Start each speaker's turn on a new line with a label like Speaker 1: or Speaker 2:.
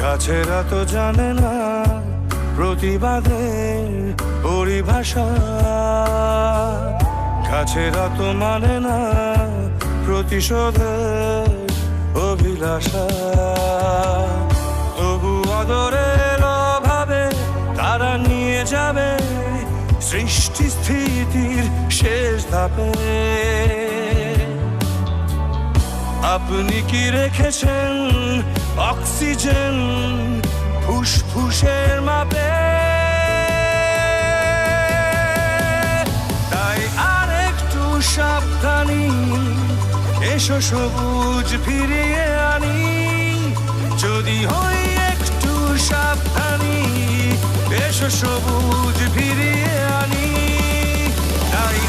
Speaker 1: গাছেরা তো জানে না প্রতিবাদের পরিভাষা, গাছেরা তো মানে না প্রতিশোধের অভিলাষা। তবু আদরের অভাবে তারা নিয়ে যাবে সৃষ্টি স্থিতির শেষ ধাপে। আপনি কি রেখেছেন অক্সিজেন ফুসফুসের মাপে? তাই আরেকটু সাবধানী, এসো সবুজ ফিরিয়ে আনি। যদি হই একটু সাবধানী, এসো সবুজ ফিরিয়ে আনি। তাই